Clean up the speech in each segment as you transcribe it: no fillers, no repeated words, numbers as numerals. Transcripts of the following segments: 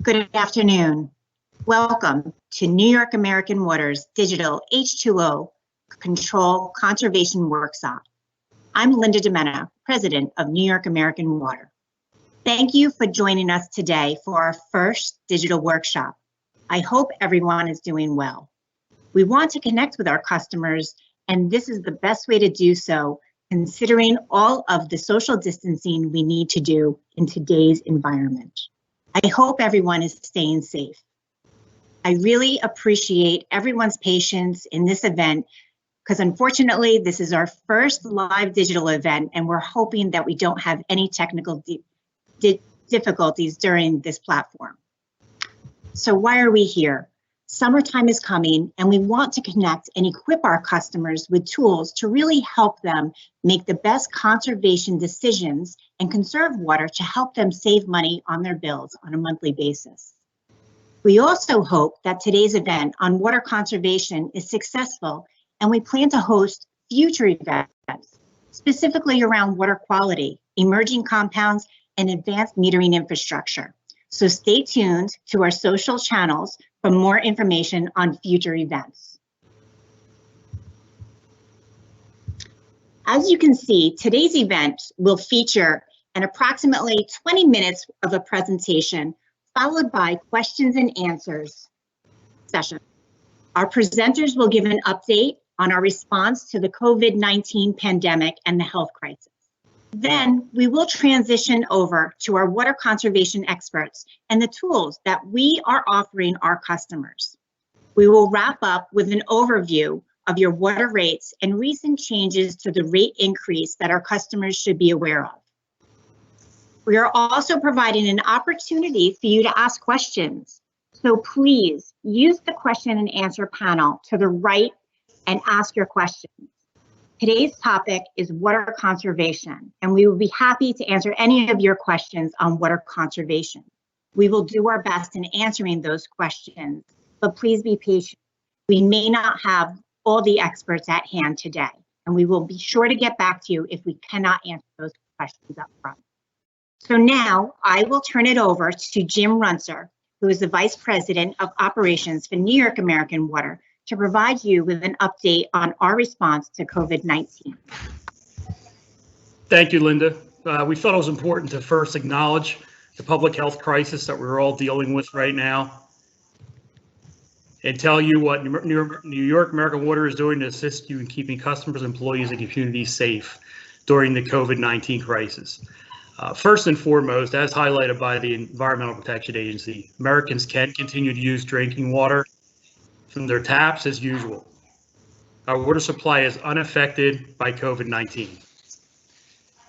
Good afternoon. Welcome to New York American Water's digital H2O Control Conservation Workshop. I'm Linda Dimena, President of New York American Water. Thank you for joining us today for our first digital workshop. I hope everyone is doing well. We want to connect with our customers, and this is the best way to do so, considering all of the social distancing we need to do in today's environment. I hope everyone is staying safe. I really appreciate everyone's patience in this event because unfortunately this is our first live digital event and we're hoping that we don't have any technical difficulties during this platform. So why are we here? Summertime is coming and we want to connect and equip our customers with tools to really help them make the best conservation decisions and conserve water to help them save money on their bills on a monthly basis. We also hope that today's event on water conservation is successful and we plan to host future events, specifically around water quality, emerging compounds, and advanced metering infrastructure. So stay tuned to our social channels for more information on future events. As you can see, today's event will feature an approximately 20 minutes of a presentation, followed by questions and answers session. Our presenters will give an update on our response to the COVID-19 pandemic and the health crisis. Then we will transition over to our water conservation experts and the tools that we are offering our customers. We will wrap up with an overview of your water rates and recent changes to the rate increase that our customers should be aware of. We are also providing an opportunity for you to ask questions. So please use the question and answer panel to the right and ask your questions. Today's topic is water conservation, and we will be happy to answer any of your questions on water conservation. We will do our best in answering those questions, but please be patient. We may not have all the experts at hand today, and we will be sure to get back to you if we cannot answer those questions up front. So now I will turn it over to Jim Runser, who is the Vice President of Operations for New York American Water, to provide you with an update on our response to COVID-19. Thank you, Linda. We thought it was important to first acknowledge the public health crisis that we're all dealing with right now and tell you what New York American Water is doing to assist you in keeping customers, employees, and communities safe during the COVID-19 crisis. First and foremost, as highlighted by the Environmental Protection Agency, Americans can continue to use drinking water from their taps as usual. Our water supply is unaffected by COVID-19.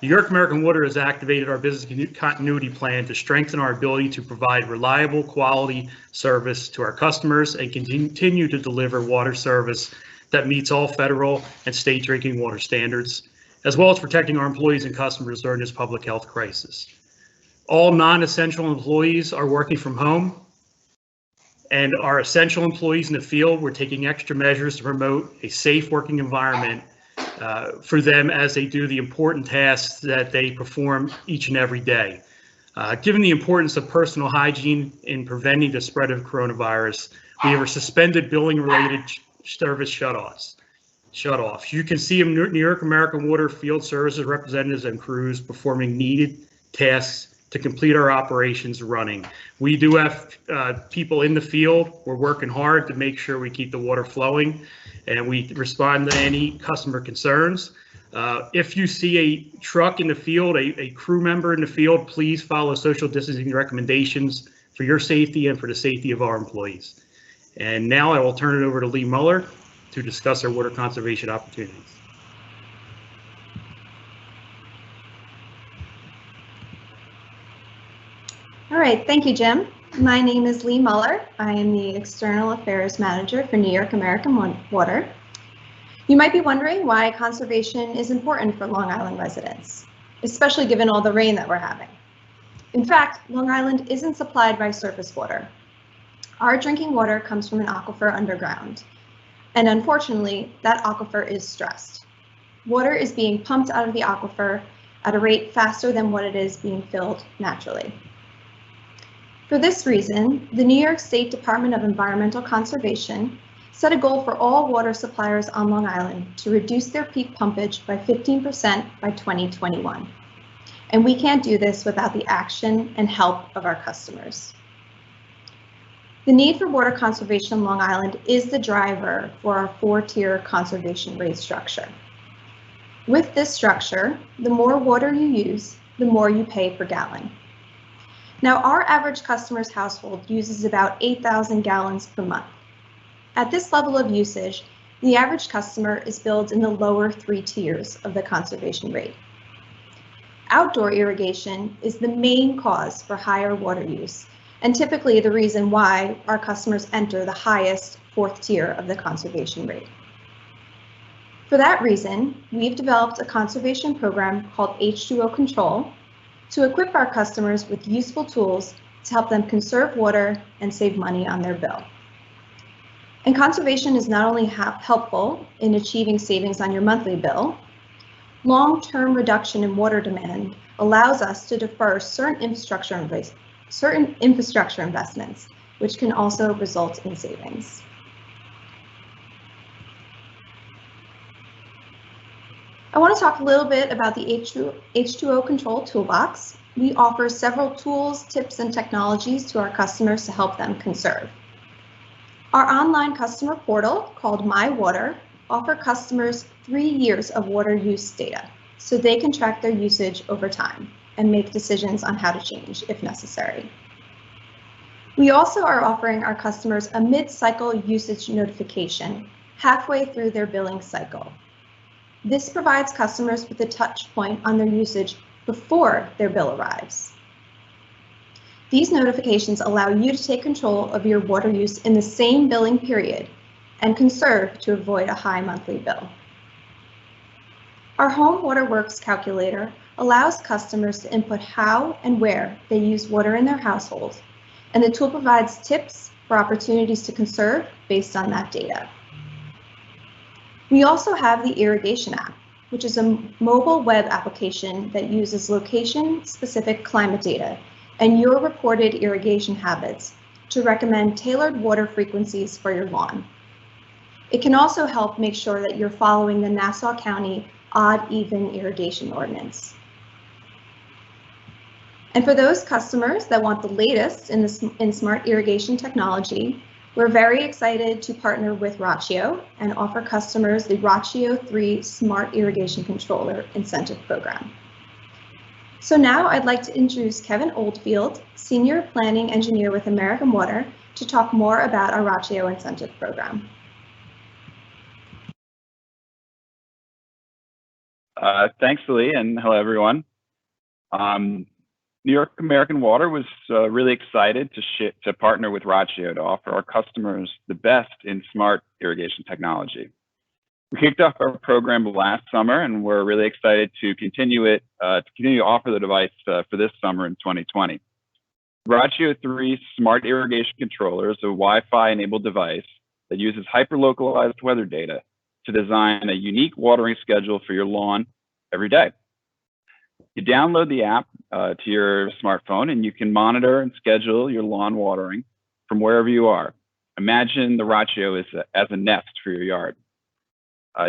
New York American Water has activated our business continuity plan to strengthen our ability to provide reliable, quality service to our customers and continue to deliver water service that meets all federal and state drinking water standards, as well as protecting our employees and customers during this public health crisis. All non-essential employees are working from home, and our essential employees in the field, we're taking extra measures to promote a safe working environment for them as they do the important tasks that they perform each and every day. Given the importance of personal hygiene in preventing the spread of coronavirus, we have suspended billing-related service shutoffs. You can see New York American Water field services representatives and crews performing needed tasks to complete our operations running. We do have people in the field. We're working hard to make sure we keep the water flowing and we respond to any customer concerns. If you see a truck in the field, a crew member in the field, please follow social distancing recommendations for your safety and for the safety of our employees. And now I will turn it over to Lee Muller to discuss our water conservation opportunities. All right, thank you, Jim. My name is Lee Muller. I am the External Affairs Manager for New York American Water. You might be wondering why conservation is important for Long Island residents, especially given all the rain that we're having. In fact, Long Island isn't supplied by surface water. Our drinking water comes from an aquifer underground, and unfortunately, that aquifer is stressed. Water is being pumped out of the aquifer at a rate faster than what it is being filled naturally. For this reason, the New York State Department of Environmental Conservation set a goal for all water suppliers on Long Island to reduce their peak pumpage by 15% by 2021. And we can't do this without the action and help of our customers. The need for water conservation on Long Island is the driver for our 4-tier conservation rate structure. With this structure, the more water you use, the more you pay per gallon. Now, our average customer's household uses about 8,000 gallons per month. At this level of usage, the average customer is billed in the lower 3 tiers of the conservation rate. Outdoor irrigation is the main cause for higher water use, and typically the reason why our customers enter the highest 4th tier of the conservation rate. For that reason, we've developed a conservation program called H2O Control to equip our customers with useful tools to help them conserve water and save money on their bill. And conservation is not only helpful in achieving savings on your monthly bill, long-term reduction in water demand allows us to defer certain infrastructure investments, which can also result in savings. I want to talk a little bit about the H2O Control Toolbox. We offer several tools, tips, and technologies to our customers to help them conserve. Our online customer portal, called My Water, offers customers 3 years of water use data, so they can track their usage over time and make decisions on how to change if necessary. We also are offering our customers a mid-cycle usage notification halfway through their billing cycle. This provides customers with a touch point on their usage before their bill arrives. These notifications allow you to take control of your water use in the same billing period and conserve to avoid a high monthly bill. Our Home Water Works calculator allows customers to input how and where they use water in their household, and the tool provides tips for opportunities to conserve based on that data. We also have the Irrigation app, which is a mobile web application that uses location-specific climate data and your reported irrigation habits to recommend tailored water frequencies for your lawn. It can also help make sure that you're following the Nassau County odd-even irrigation ordinance. And for those customers that want the latest in smart irrigation technology, we're very excited to partner with Rachio and offer customers the Rachio 3 Smart Irrigation Controller Incentive Program. So now I'd like to introduce Kevin Oldfield, Senior Planning Engineer with American Water, to talk more about our Rachio Incentive Program. Thanks, Lee, and hello, everyone. New York American Water was really excited to partner with Rachio to offer our customers the best in smart irrigation technology. We kicked off our program last summer, and we're really excited to continue to offer the device for this summer in 2020. Rachio 3 Smart Irrigation Controller is a Wi-Fi enabled device that uses hyper-localized weather data to design a unique watering schedule for your lawn every day. You download the app to your smartphone, and you can monitor and schedule your lawn watering from wherever you are. Imagine the Rachio as a nest for your yard.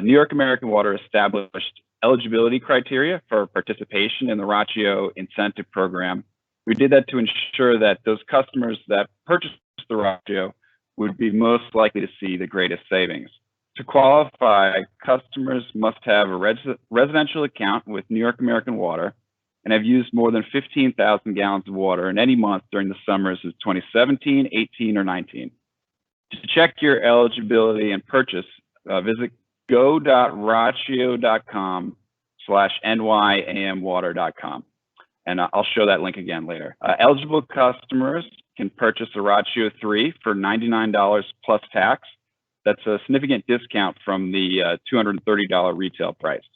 New York American Water established eligibility criteria for participation in the Rachio incentive program. We did that to ensure that those customers that purchased the Rachio would be most likely to see the greatest savings. To qualify, customers must have a residential account with New York American Water and have used more than 15,000 gallons of water in any month during the summers of 2017, 18, or 19. To check your eligibility and purchase, visit go.rachio.com/nyamwater.com. And I'll show that link again later. Eligible customers can purchase a Rachio 3 for $99 plus tax. That's a significant discount from the $230 retail price.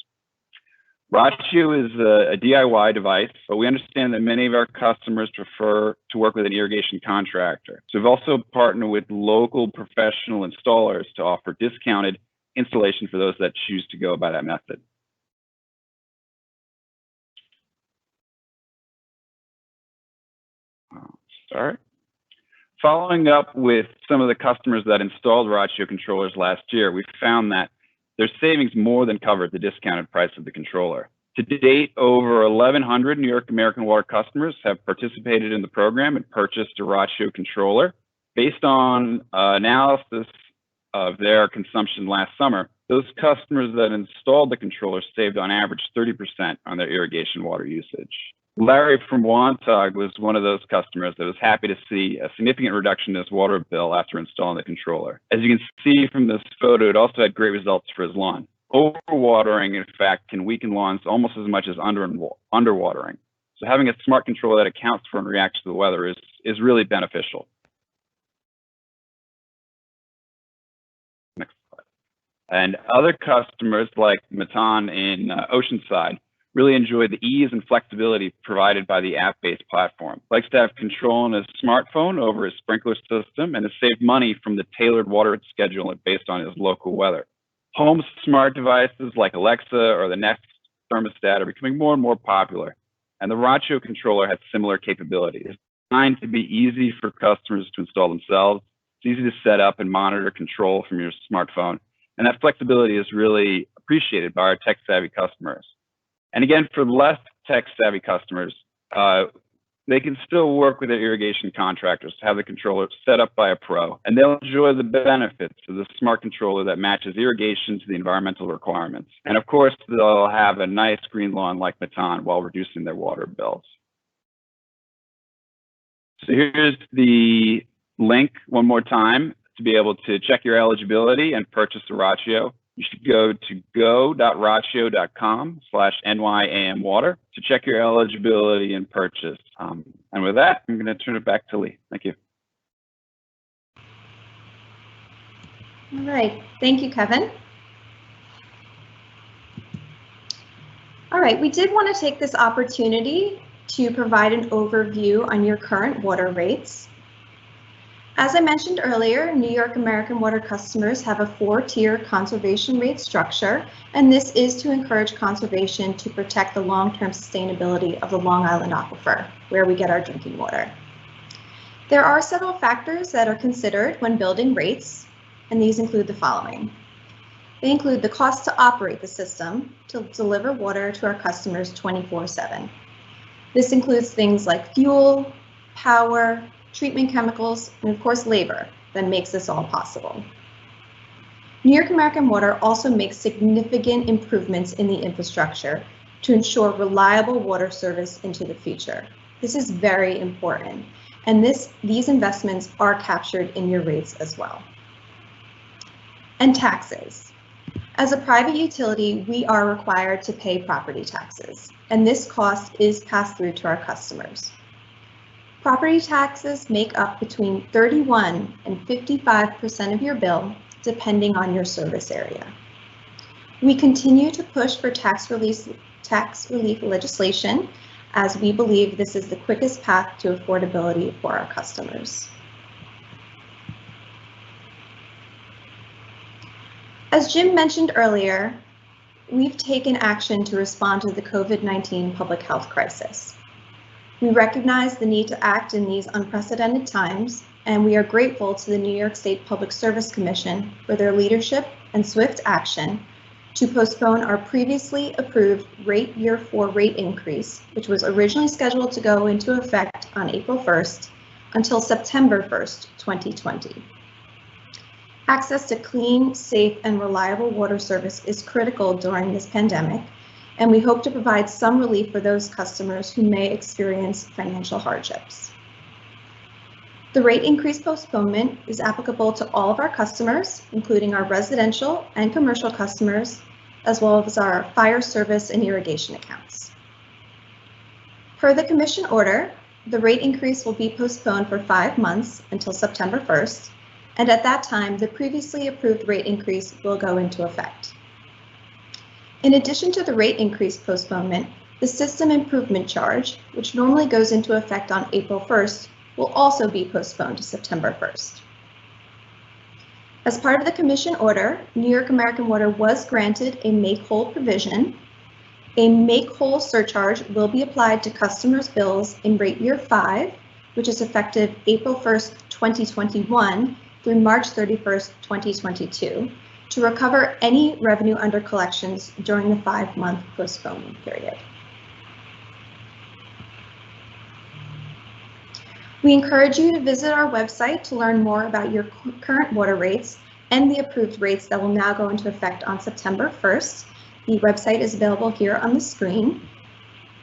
Rachio is a DIY device, but we understand that many of our customers prefer to work with an irrigation contractor. So we've also partnered with local professional installers to offer discounted installation for those that choose to go by that method. Start. Following up with some of the customers that installed Rachio controllers last year, we found that their savings more than covered the discounted price of the controller. To date, over 1,100 New York American Water customers have participated in the program and purchased a Rachio controller. Based on analysis of their consumption last summer, those customers that installed the controller saved on average 30% on their irrigation water usage. Larry from Wantagh was one of those customers that was happy to see a significant reduction in his water bill after installing the controller. As you can see from this photo, it also had great results for his lawn. Overwatering, in fact, can weaken lawns almost as much as underwatering. So having a smart controller that accounts for and reacts to the weather is really beneficial. Next slide. And other customers like Matan in Oceanside really enjoyed the ease and flexibility provided by the app-based platform. Likes to have control on his smartphone over his sprinkler system and has saved money from the tailored water schedule based on his local weather. Home smart devices like Alexa or the Nest thermostat are becoming more and more popular, and the Rachio controller has similar capabilities. It's designed to be easy for customers to install themselves. It's easy to set up and monitor control from your smartphone, and that flexibility is really appreciated by our tech-savvy customers. And again, for less tech-savvy customers, they can still work with their irrigation contractors to have the controller set up by a pro, and they'll enjoy the benefits of the smart controller that matches irrigation to the environmental requirements. And of course, they'll have a nice green lawn like Matan while reducing their water bills. So here's the link one more time to be able to check your eligibility and purchase the Rachio. You should go to go.rachio.com/NYAMwater to check your eligibility and purchase. And with that, I'm going to turn it back to Lee. Thank you. All right, thank you, Kevin. All right, we did want to take this opportunity to provide an overview on your current water rates. As I mentioned earlier, New York American Water customers have a 4-tier conservation rate structure, and this is to encourage conservation to protect the long-term sustainability of the Long Island Aquifer, where we get our drinking water. There are several factors that are considered when building rates, and these include the following. They include the cost to operate the system to deliver water to our customers 24/7. This includes things like fuel, power, treatment chemicals, and of course labor that makes this all possible. New York American Water also makes significant improvements in the infrastructure to ensure reliable water service into the future. This is very important, and these investments are captured in your rates as well. And taxes. As a private utility, we are required to pay property taxes, and this cost is passed through to our customers. Property taxes make up between 31% and 55% of your bill, depending on your service area. We continue to push for tax relief legislation, as we believe this is the quickest path to affordability for our customers. As Jim mentioned earlier, we've taken action to respond to the COVID-19 public health crisis. We recognize the need to act in these unprecedented times, and we are grateful to the New York State Public Service Commission for their leadership and swift action to postpone our previously approved Year 4 rate increase, which was originally scheduled to go into effect on April 1st, until September 1st, 2020. Access to clean, safe, and reliable water service is critical during this pandemic, and we hope to provide some relief for those customers who may experience financial hardships. The rate increase postponement is applicable to all of our customers, including our residential and commercial customers, as well as our fire service and irrigation accounts. Per the Commission order, the rate increase will be postponed for 5 months until September 1st, and at that time, the previously approved rate increase will go into effect. In addition to the rate increase postponement, the system improvement charge, which normally goes into effect on April 1st, will also be postponed to September 1st. As part of the Commission order, New York American Water was granted a make-whole provision. A make-whole surcharge will be applied to customers' bills in Rate Year 5, which is effective April 1st, 2021 through March 31st, 2022, to recover any revenue under collections during the 5-month postponement period. We encourage you to visit our website to learn more about your current water rates and the approved rates that will now go into effect on September 1st. The website is available here on the screen.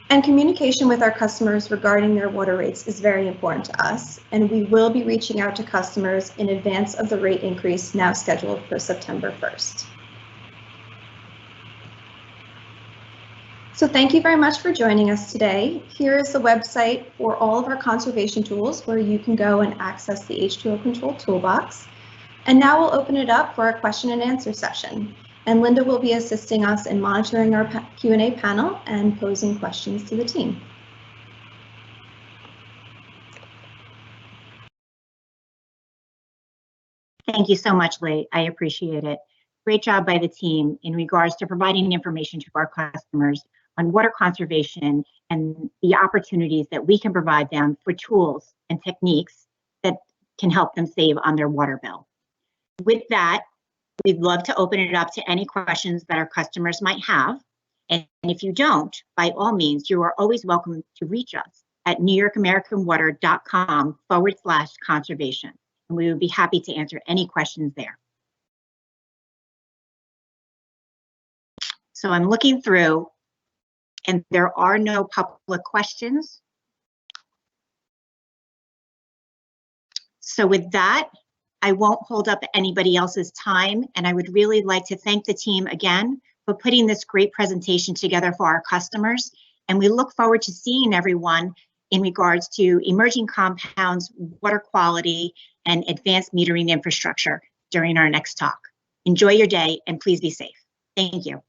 And communication with our customers regarding their water rates is very important to us, and we will be reaching out to customers in advance of the rate increase now scheduled for September 1st. So thank you very much for joining us today. Here is the website for all of our conservation tools where you can go and access the H2O Control Toolbox. And now we'll open it up for our question and answer session. And Linda will be assisting us in monitoring our Q&A panel and posing questions to the team. Thank you so much, Lee. I appreciate it. Great job by the team in regards to providing information to our customers on water conservation and the opportunities that we can provide them for tools and techniques that can help them save on their water bill. With that, we'd love to open it up to any questions that our customers might have. And if you don't, by all means, you are always welcome to reach us at newyorkamericanwater.com/conservation. And we would be happy to answer any questions there. So I'm looking through, and there are no public questions. So with that, I won't hold up anybody else's time, and I would really like to thank the team again for putting this great presentation together for our customers. And we look forward to seeing everyone in regards to emerging compounds, water quality, and advanced metering infrastructure during our next talk. Enjoy your day and please be safe. Thank you.